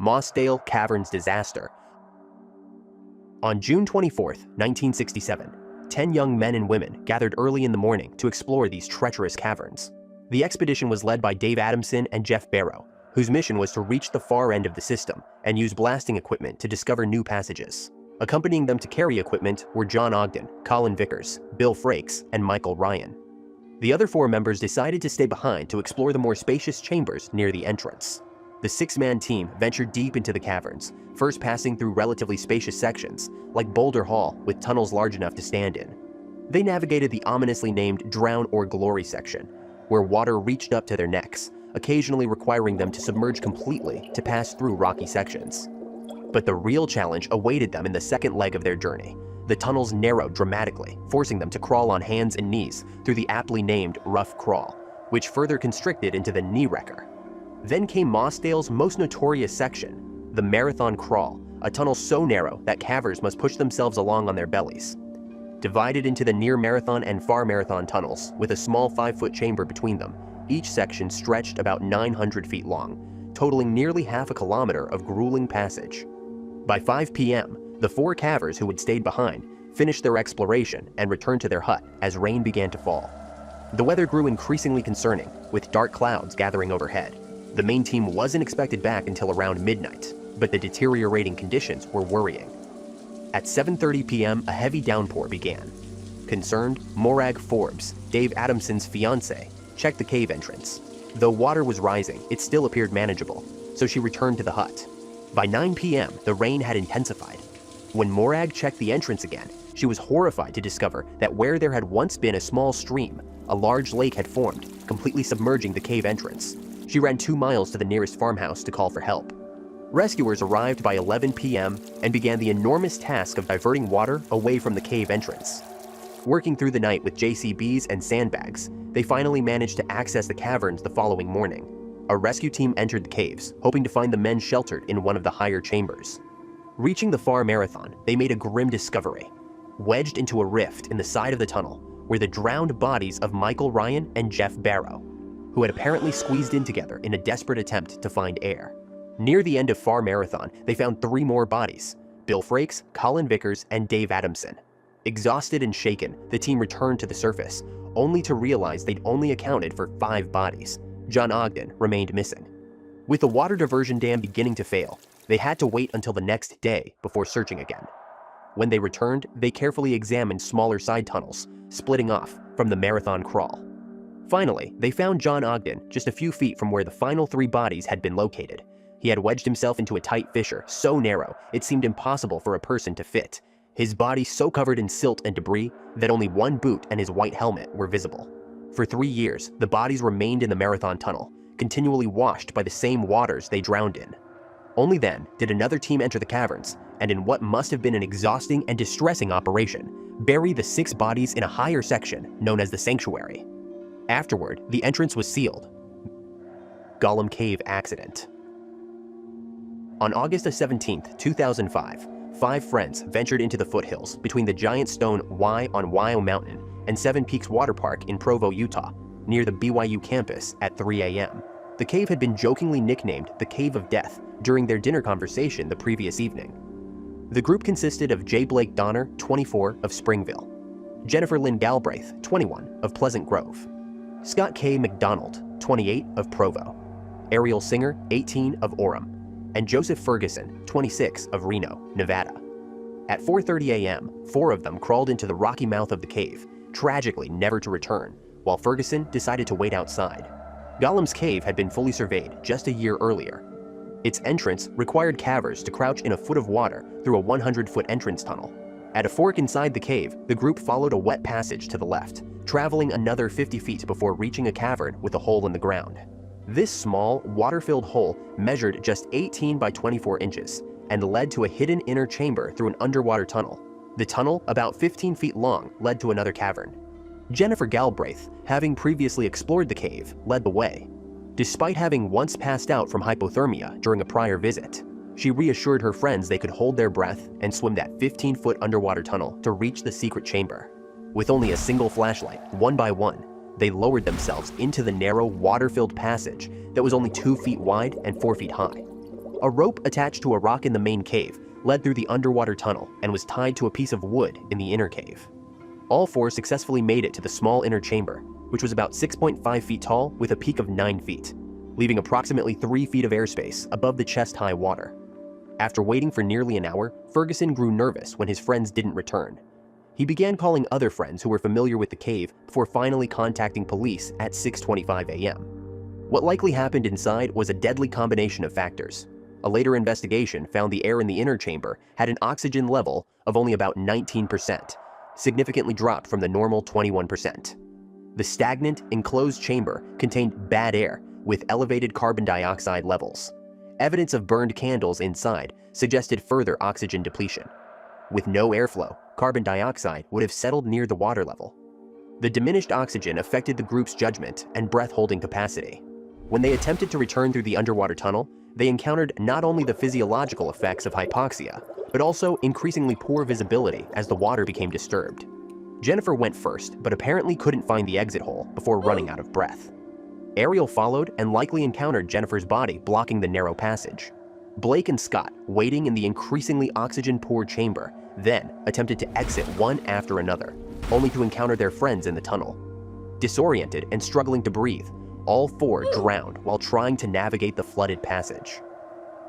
Mossdale Caverns disaster. On June 24, 1967, 10 young men and women gathered early in the morning to explore these treacherous caverns. The expedition was led by Dave Adamson and Jeff Barrow, whose mission was to reach the far end of the system and use blasting equipment to discover new passages. Accompanying them to carry equipment were John Ogden, Colin Vickers, Bill Frakes, and Michael Ryan. The other 4 members decided to stay behind to explore the more spacious chambers near the entrance. The 6-man team ventured deep into the caverns, first passing through relatively spacious sections, like Boulder Hall, with tunnels large enough to stand in. They navigated the ominously named Drown or Glory section, where water reached up to their necks, occasionally requiring them to submerge completely to pass through rocky sections. But the real challenge awaited them in the second leg of their journey. The tunnels narrowed dramatically, forcing them to crawl on hands and knees through the aptly named Rough Crawl, which further constricted into the Knee Wrecker. Then came Mossdale's most notorious section, the Marathon Crawl, a tunnel so narrow that cavers must push themselves along on their bellies. Divided into the near marathon and far marathon tunnels, with a small 5-foot chamber between them, each section stretched about 900 feet long, totaling nearly half a kilometer of grueling passage. By 5 p.m., the 4 cavers who had stayed behind finished their exploration and returned to their hut as rain began to fall. The weather grew increasingly concerning, with dark clouds gathering overhead. The main team wasn't expected back until around midnight, but the deteriorating conditions were worrying. At 7:30 p.m., a heavy downpour began. Concerned, Morag Forbes, Dave Adamson's fiancée, checked the cave entrance. Though water was rising, it still appeared manageable, so she returned to the hut. By 9 p.m., the rain had intensified. When Morag checked the entrance again, she was horrified to discover that where there had once been a small stream, a large lake had formed, completely submerging the cave entrance. She ran 2 miles to the nearest farmhouse to call for help. Rescuers arrived by 11 p.m. and began the enormous task of diverting water away from the cave entrance. Working through the night with JCBs and sandbags, they finally managed to access the caverns the following morning. A rescue team entered the caves, hoping to find the men sheltered in one of the higher chambers. Reaching the far marathon, they made a grim discovery. Wedged into a rift in the side of the tunnel were the drowned bodies of Michael Ryan and Jeff Barrow, who had apparently squeezed in together in a desperate attempt to find air. Near the end of Far Marathon, they found 3 more bodies: Bill Frakes, Colin Vickers, and Dave Adamson. Exhausted and shaken, the team returned to the surface, only to realize they'd only accounted for 5 bodies. John Ogden remained missing. With the water diversion dam beginning to fail, they had to wait until the next day before searching again. When they returned, they carefully examined smaller side tunnels, splitting off from the Marathon Crawl. Finally, they found John Ogden just a few feet from where the final 3 bodies had been located. He had wedged himself into a tight fissure so narrow it seemed impossible for a person to fit, his body so covered in silt and debris that only 1 boot and his white helmet were visible. For 3 years, the bodies remained in the Marathon Tunnel, continually washed by the same waters they drowned in. Only then did another team enter the caverns, and in what must have been an exhausting and distressing operation, bury the 6 bodies in a higher section known as the Sanctuary. Afterward, the entrance was sealed. Gollum Cave accident. On August 17, 2005, 5 friends ventured into the foothills between the giant stone Y on Wyo Mountain and Seven Peaks Water Park in Provo, Utah, near the BYU campus at 3 a.m. The cave had been jokingly nicknamed the Cave of Death during their dinner conversation the previous evening. The group consisted of J. Blake Donner, 24, of Springville; Jennifer Lynn Galbraith, 21, of Pleasant Grove; Scott K. McDonald, 28, of Provo; Ariel Singer, 18, of Orem; and Joseph Ferguson, 26, of Reno, Nevada. At 4:30 a.m., 4 of them crawled into the rocky mouth of the cave, tragically never to return, while Ferguson decided to wait outside. Gollum's cave had been fully surveyed just a year earlier. Its entrance required cavers to crouch in a foot of water through a 100-foot entrance tunnel. At a fork inside the cave, the group followed a wet passage to the left, traveling another 50 feet before reaching a cavern with a hole in the ground. This small, water-filled hole measured just 18 by 24 inches and led to a hidden inner chamber through an underwater tunnel. The tunnel, about 15 feet long, led to another cavern. Jennifer Galbraith, having previously explored the cave, led the way. Despite having once passed out from hypothermia during a prior visit, she reassured her friends they could hold their breath and swim that 15-foot underwater tunnel to reach the secret chamber. With only a single flashlight, one by one, they lowered themselves into the narrow, water-filled passage that was only 2 feet wide and 4 feet high. A rope attached to a rock in the main cave led through the underwater tunnel and was tied to a piece of wood in the inner cave. All four successfully made it to the small inner chamber, which was about 6.5 feet tall with a peak of 9 feet, leaving approximately 3 feet of airspace above the chest-high water. After waiting for nearly an hour, Ferguson grew nervous when his friends didn't return. He began calling other friends who were familiar with the cave before finally contacting police at 6:25 a.m. What likely happened inside was a deadly combination of factors. A later investigation found the air in the inner chamber had an oxygen level of only about 19%, significantly dropped from the normal 21%. The stagnant, enclosed chamber contained bad air with elevated carbon dioxide levels. Evidence of burned candles inside suggested further oxygen depletion. With no airflow, carbon dioxide would have settled near the water level. The diminished oxygen affected the group's judgment and breath-holding capacity. When they attempted to return through the underwater tunnel, they encountered not only the physiological effects of hypoxia, but also increasingly poor visibility as the water became disturbed. Jennifer went first, but apparently couldn't find the exit hole before running out of breath. Ariel followed and likely encountered Jennifer's body blocking the narrow passage. Blake and Scott, waiting in the increasingly oxygen-poor chamber, then attempted to exit one after another, only to encounter their friends in the tunnel. Disoriented and struggling to breathe, all four drowned while trying to navigate the flooded passage.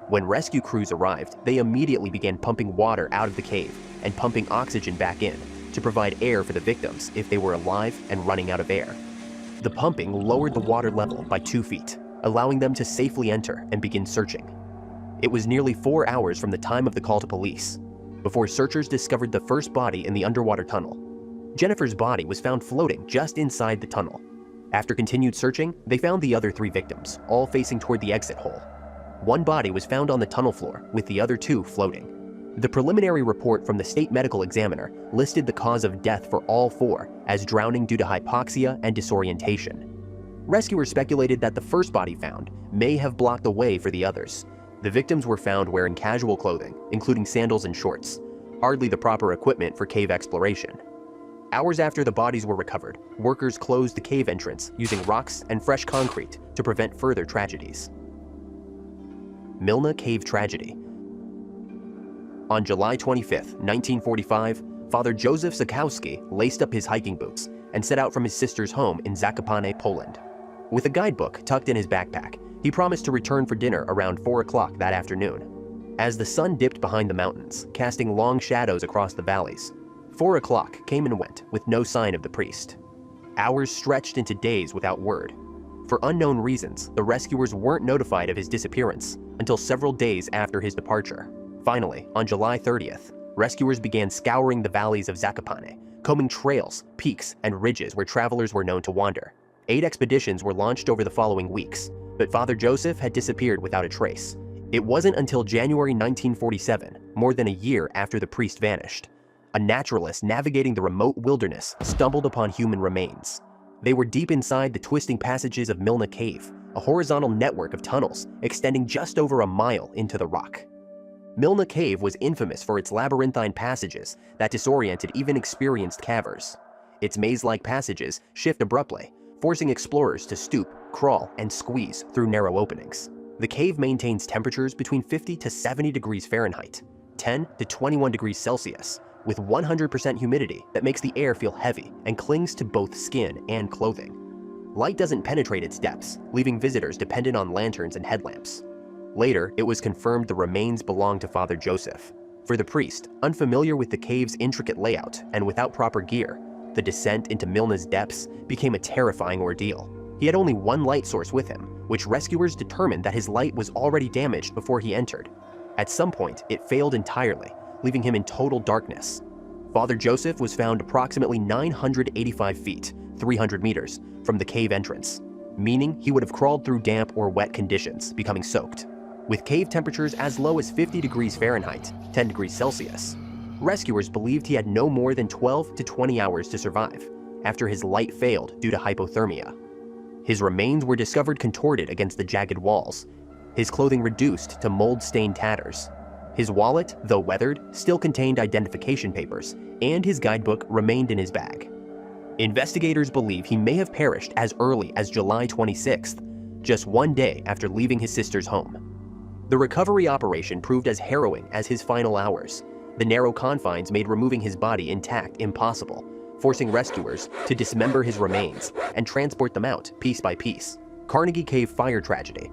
When rescue crews arrived, they immediately began pumping water out of the cave and pumping oxygen back in to provide air for the victims if they were alive and running out of air. The pumping lowered the water level by 2 feet, allowing them to safely enter and begin searching. It was nearly 4 hours from the time of the call to police before searchers discovered the first body in the underwater tunnel. Jennifer's body was found floating just inside the tunnel. After continued searching, they found the other 3 victims, all facing toward the exit hole. One body was found on the tunnel floor, with the other 2 floating. The preliminary report from the state medical examiner listed the cause of death for all 4 as drowning due to hypoxia and disorientation. Rescuers speculated that the first body found may have blocked the way for the others. The victims were found wearing casual clothing, including sandals and shorts, hardly the proper equipment for cave exploration. Hours after the bodies were recovered, workers closed the cave entrance using rocks and fresh concrete to prevent further tragedies. Mylna Cave Tragedy. On July 25, 1945, Father Joseph Zakowski laced up his hiking boots and set out from his sister's home in Zakopane, Poland. With a guidebook tucked in his backpack, he promised to return for dinner around 4 o'clock that afternoon. As the sun dipped behind the mountains, casting long shadows across the valleys, 4 o'clock came and went with no sign of the priest. Hours stretched into days without word. For unknown reasons, the rescuers weren't notified of his disappearance until several days after his departure. Finally, on July 30th, rescuers began scouring the valleys of Zakopane, combing trails, peaks, and ridges where travelers were known to wander. 8 expeditions were launched over the following weeks, but Father Joseph had disappeared without a trace. It wasn't until January 1947, more than a year after the priest vanished, a naturalist navigating the remote wilderness stumbled upon human remains. They were deep inside the twisting passages of Mylna Cave, a horizontal network of tunnels extending just over a mile into the rock. Mylna Cave was infamous for its labyrinthine passages that disoriented even experienced cavers. Its maze-like passages shift abruptly, forcing explorers to stoop, crawl, and squeeze through narrow openings. The cave maintains temperatures between 50 to 70 degrees Fahrenheit, 10 to 21 degrees Celsius, with 100% humidity that makes the air feel heavy and clings to both skin and clothing. Light doesn't penetrate its depths, leaving visitors dependent on lanterns and headlamps. Later, it was confirmed the remains belonged to Father Joseph. For the priest, unfamiliar with the cave's intricate layout and without proper gear, the descent into Mylna's depths became a terrifying ordeal. He had only one light source with him, which rescuers determined that his light was already damaged before he entered. At some point, it failed entirely, leaving him in total darkness. Father Joseph was found approximately 985 feet, 300 meters, from the cave entrance, meaning he would have crawled through damp or wet conditions, becoming soaked. With cave temperatures as low as 50 degrees Fahrenheit, 10 degrees Celsius, rescuers believed he had no more than 12 to 20 hours to survive, after his light failed due to hypothermia. His remains were discovered contorted against the jagged walls, his clothing reduced to mold-stained tatters. His wallet, though weathered, still contained identification papers, and his guidebook remained in his bag. Investigators believe he may have perished as early as July 26th, just one day after leaving his sister's home. The recovery operation proved as harrowing as his final hours. The narrow confines made removing his body intact impossible, forcing rescuers to dismember his remains and transport them out piece by piece. Carnegie Cave fire tragedy.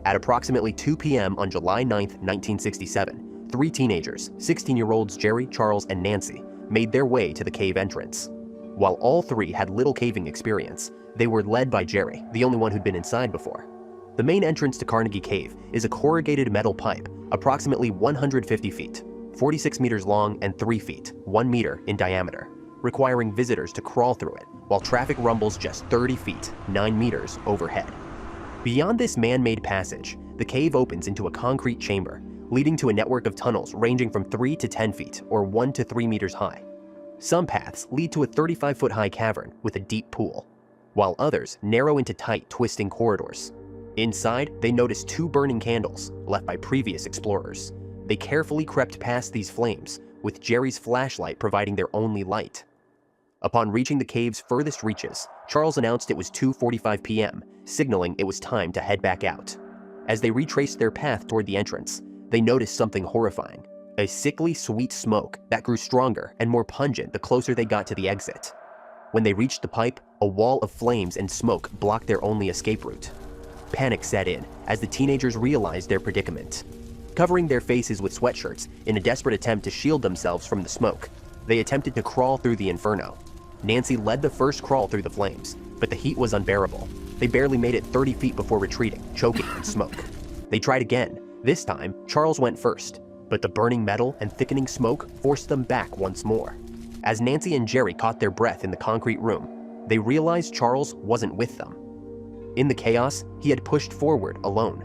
At approximately 2 p.m. on July 9, 1967, 3 teenagers, 16-year-olds Jerry, Charles, and Nancy, made their way to the cave entrance. While all 3 had little caving experience, they were led by Jerry, the only one who'd been inside before. The main entrance to Carnegie Cave is a corrugated metal pipe, approximately 150 feet, 46 meters long and 3 feet, 1 meter in diameter, requiring visitors to crawl through it, while traffic rumbles just 30 feet, 9 meters overhead. Beyond this man-made passage, the cave opens into a concrete chamber, leading to a network of tunnels ranging from 3 to 10 feet, or 1 to 3 meters high. Some paths lead to a 35-foot-high cavern with a deep pool, while others narrow into tight, twisting corridors. Inside, they noticed 2 burning candles left by previous explorers. They carefully crept past these flames, with Jerry's flashlight providing their only light. Upon reaching the cave's furthest reaches, Charles announced it was 2:45 p.m., signaling it was time to head back out. As they retraced their path toward the entrance, they noticed something horrifying: a sickly sweet smoke that grew stronger and more pungent the closer they got to the exit. When they reached the pipe, a wall of flames and smoke blocked their only escape route. Panic set in as the teenagers realized their predicament. Covering their faces with sweatshirts in a desperate attempt to shield themselves from the smoke, they attempted to crawl through the inferno. Nancy led the first crawl through the flames, but the heat was unbearable. They barely made it 30 feet before retreating, choking in smoke. They tried again. This time, Charles went first, but the burning metal and thickening smoke forced them back once more. As Nancy and Jerry caught their breath in the concrete room, they realized Charles wasn't with them. In the chaos, he had pushed forward alone.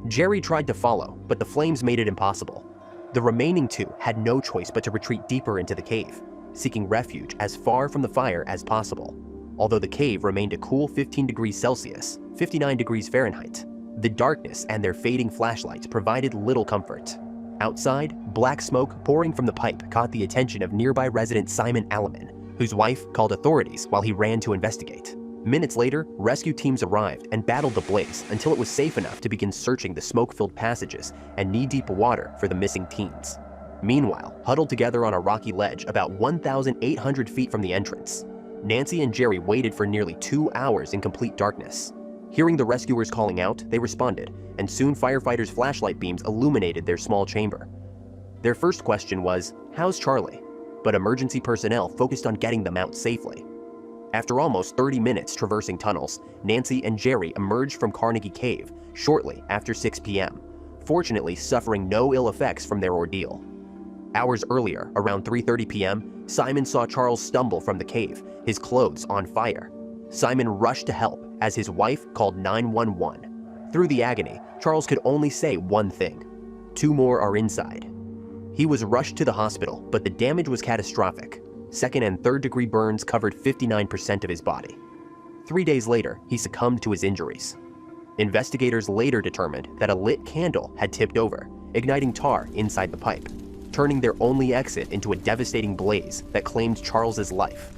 Jerry tried to follow, but the flames made it impossible. The remaining 2 had no choice but to retreat deeper into the cave, seeking refuge as far from the fire as possible. Although the cave remained a cool 15 degrees Celsius, 59 degrees Fahrenheit, the darkness and their fading flashlights provided little comfort. Outside, black smoke pouring from the pipe caught the attention of nearby resident Simon Alleman, whose wife called authorities while he ran to investigate. Minutes later, rescue teams arrived and battled the blaze until it was safe enough to begin searching the smoke-filled passages and knee-deep water for the missing teens. Meanwhile, huddled together on a rocky ledge about 1,800 feet from the entrance, Nancy and Jerry waited for nearly 2 hours in complete darkness. Hearing the rescuers calling out, they responded, and soon firefighters' flashlight beams illuminated their small chamber. Their first question was, "How's Charlie?" But emergency personnel focused on getting them out safely. After almost 30 minutes traversing tunnels, Nancy and Jerry emerged from Carnegie Cave shortly after 6 p.m., fortunately suffering no ill effects from their ordeal. Hours earlier, around 3:30 p.m., Simon saw Charles stumble from the cave, his clothes on fire. Simon rushed to help as his wife called 911. Through the agony, Charles could only say one thing: "2 more are inside." He was rushed to the hospital, but the damage was catastrophic. 2nd and 3rd degree burns covered 59% of his body. 3 days later, he succumbed to his injuries. Investigators later determined that a lit candle had tipped over, igniting tar inside the pipe, turning their only exit into a devastating blaze that claimed Charles's life.